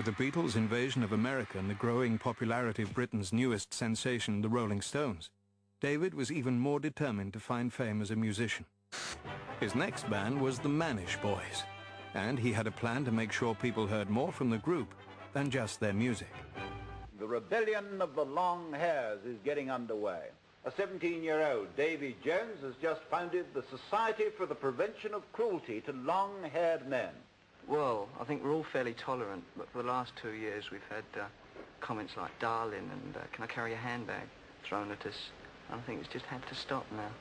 With the Beatles' invasion of America and the growing popularity of Britain's newest sensation, the Rolling Stones, David was even more determined to find fame as a musician. His next band was the Manish Boys, and he had a plan to make sure people heard more from the group than just their music. The rebellion of the long hairs is getting underway. A 17-year-old, Davy Jones, has just founded the Society for the Prevention of Cruelty to Long-Haired Men. Well, I think we're all fairly tolerant, but for the last 2 years we've had comments like darling and can I carry a handbag thrown at us. I think it's just had to stop now.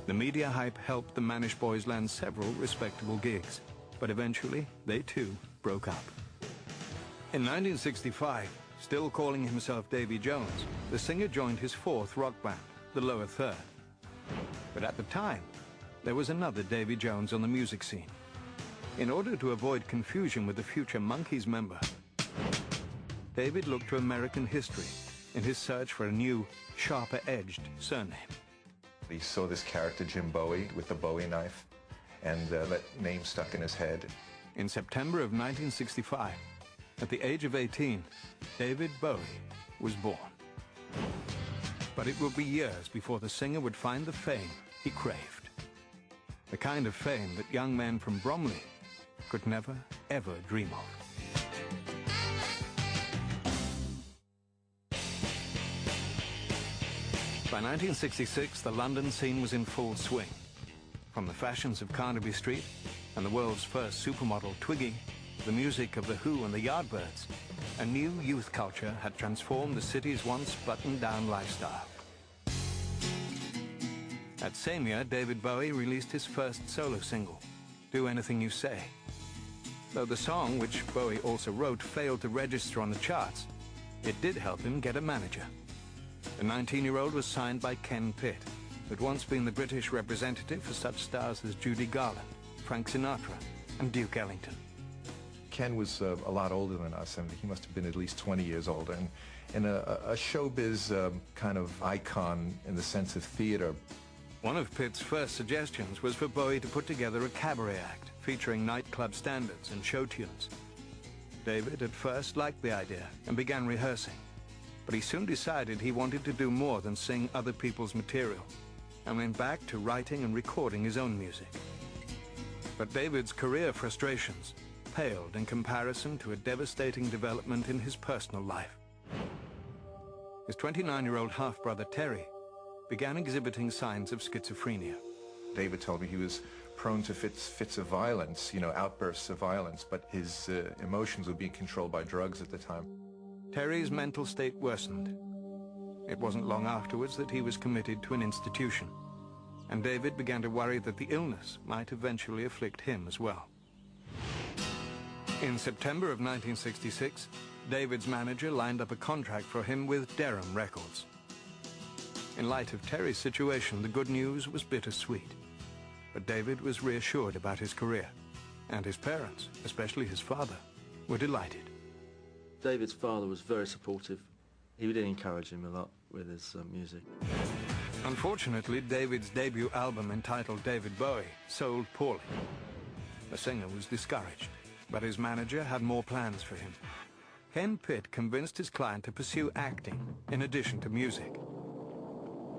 The media hype helped the Manish Boys land several respectable gigs, but eventually they too broke up. In 1965, still calling himself Davy Jones, the singer joined his fourth rock band, the Lower Third. But at the time, there was another Davy Jones on the music scene. In order to avoid confusion with the future Monkees member, David looked to American history in his search for a new, sharper-edged surname. He saw this character, Jim Bowie, with the Bowie knife, and that name stuck in his head. In September of 1965, at the age of 18, David Bowie was born. But it would be years before the singer would find the fame he craved. The kind of fame that young men from Bromley could never, ever dream of. By 1966, the London scene was in full swing. From the fashions of Carnaby Street and the world's first supermodel Twiggy, the music of The Who and the Yardbirds, a new youth culture had transformed the city's once buttoned-down lifestyle. That same year, David Bowie released his first solo single, Do Anything You Say. Though the song, which Bowie also wrote, failed to register on the charts, it did help him get a manager. The 19-year-old was signed by Ken Pitt, who'd once been the British representative for such stars as Judy Garland, Frank Sinatra, and Duke Ellington. Ken was a lot older than us, and he must have been at least 20 years older, and a showbiz kind of icon in the sense of theater. One of Pitt's first suggestions was for Bowie to put together a cabaret act featuring nightclub standards and show tunes. David at first liked the idea and began rehearsing, but he soon decided he wanted to do more than sing other people's material and went back to writing and recording his own music. But David's career frustrations paled in comparison to a devastating development in his personal life. His 29-year-old half-brother Terry began exhibiting signs of schizophrenia. David told me he was prone to fits of violence, outbursts of violence, but his emotions were being controlled by drugs at the time. Terry's mental state worsened. It wasn't long afterwards that he was committed to an institution, and David began to worry that the illness might eventually afflict him as well. In September of 1966, David's manager lined up a contract for him with Derham Records. In light of Terry's situation, the good news was bittersweet. But David was reassured about his career, and his parents, especially his father, were delighted. David's father was very supportive. He did encourage him a lot with his music. Unfortunately, David's debut album, entitled David Bowie, sold poorly. The singer was discouraged, but his manager had more plans for him. Ken Pitt convinced his client to pursue acting in addition to music.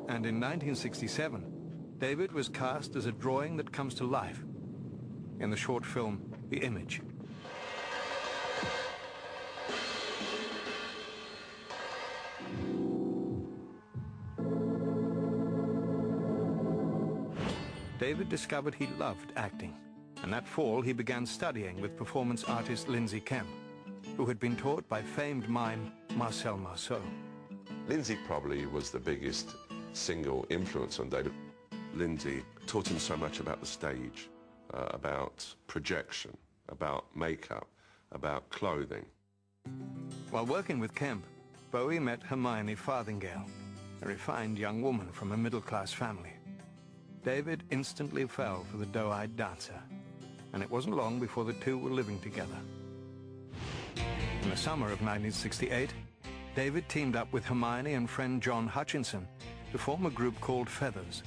And in 1967, David was cast as a drawing that comes to life in the short film The Image. David discovered he loved acting, and that fall he began studying with performance artist Lindsay Kemp, who had been taught by famed mime Marcel Marceau. Lindsay probably was the biggest single influence on David. Lindsay taught him so much about the stage, about projection, about makeup, about clothing. While working with Kemp, Bowie met Hermione Farthingale, a refined young woman from a middle-class family. David instantly fell for the doe-eyed dancer, and it wasn't long before the two were living together. In the summer of 1968, David teamed up with Hermione and friend John Hutchinson to form a group called Feathers.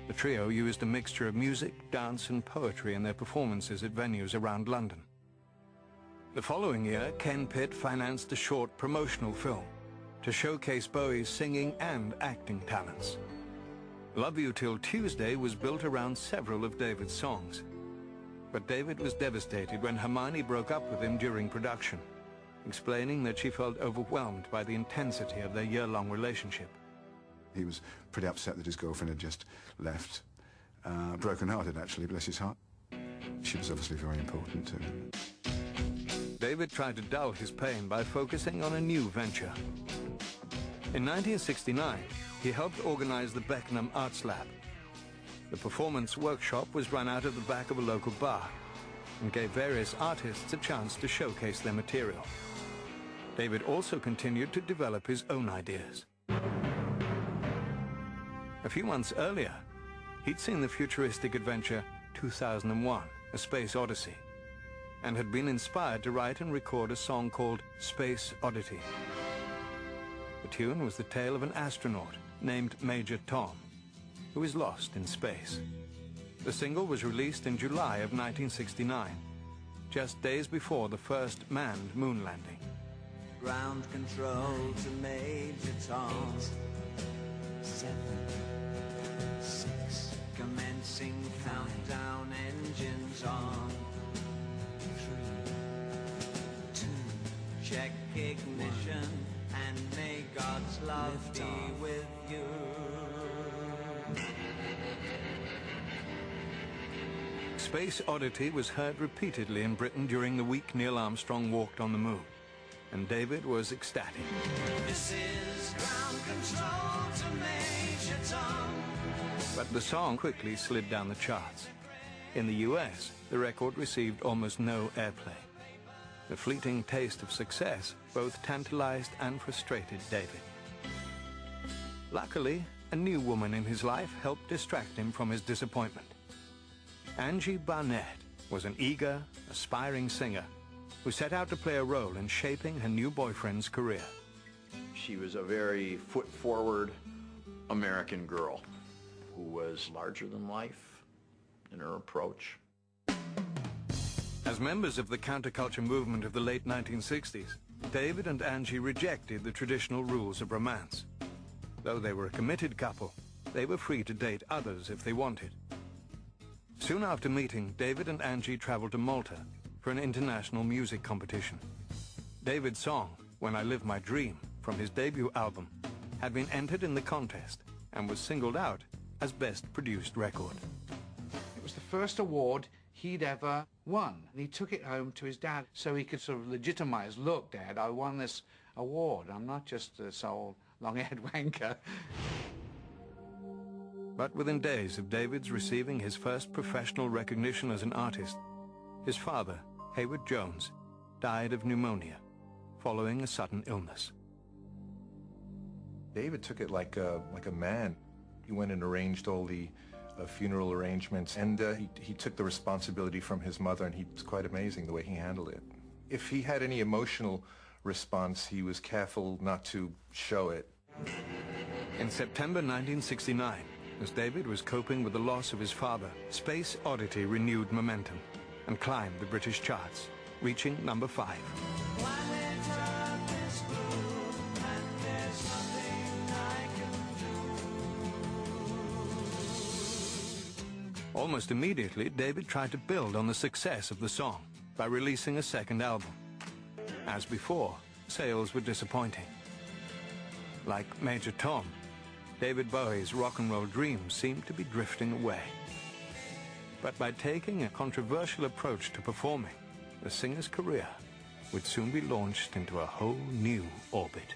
The trio used a mixture of music, dance, and poetry in their performances at venues around London. The following year, Ken Pitt financed a short promotional film to showcase Bowie's singing and acting talents. Love You Till Tuesday was built around several of David's songs. But David was devastated when Hermione broke up with him during production, explaining that she felt overwhelmed by the intensity of their year-long relationship. He was pretty upset that his girlfriend had just left. Broken-hearted, actually, bless his heart. She was obviously very important to him. David tried to dull his pain by focusing on a new venture. In 1969, he helped organize the Beckenham Arts Lab. The performance workshop was run out of the back of a local bar and gave various artists a chance to showcase their material. David also continued to develop his own ideas. A few months earlier, he'd seen the futuristic adventure 2001, A Space Odyssey, and had been inspired to write and record a song called Space Oddity. The tune was the tale of an astronaut named Major Tom, who is lost in space. The single was released in July of 1969, just days before the first manned moon landing. Ground control to Major Tom. 7, 6, commencing countdown, engines on. 3, 2, check ignition, and may God's love be with you. Space Oddity was heard repeatedly in Britain during the week Neil Armstrong walked on the moon, and David was ecstatic. This is ground control to Major Tom. But the song quickly slid down the charts. In the US, the record received almost no airplay. The fleeting taste of success both tantalized and frustrated David. Luckily, a new woman in his life helped distract him from his disappointment. Angie Barnett was an eager, aspiring singer who set out to play a role in shaping her new boyfriend's career. She was a very foot-forward American girl who was larger than life in her approach. As members of the counterculture movement of the late 1960s, David and Angie rejected the traditional rules of romance. Though they were a committed couple, they were free to date others if they wanted. Soon after meeting, David and Angie traveled to Malta for an international music competition. David's song, When I Live My Dream, from his debut album, had been entered in the contest and was singled out as Best Produced Record. It was the first award he'd ever won, and he took it home to his dad so he could sort of legitimize, look, Dad, I won this award. I'm not just this old long-haired wanker. But within days of David's receiving his first professional recognition as an artist, his father, Hayward Jones, died of pneumonia following a sudden illness. David took it like a man. He went and arranged all the funeral arrangements, and he took the responsibility from his mother, and it's quite amazing the way he handled it. If he had any emotional response, he was careful not to show it. In September 1969, as David was coping with the loss of his father, Space Oddity renewed momentum and climbed the British charts, reaching number 5. Almost immediately, David tried to build on the success of the song by releasing a second album. As before, sales were disappointing. Like Major Tom, David Bowie's rock and roll dreams seemed to be drifting away. But by taking a controversial approach to performing, the singer's career would soon be launched into a whole new orbit.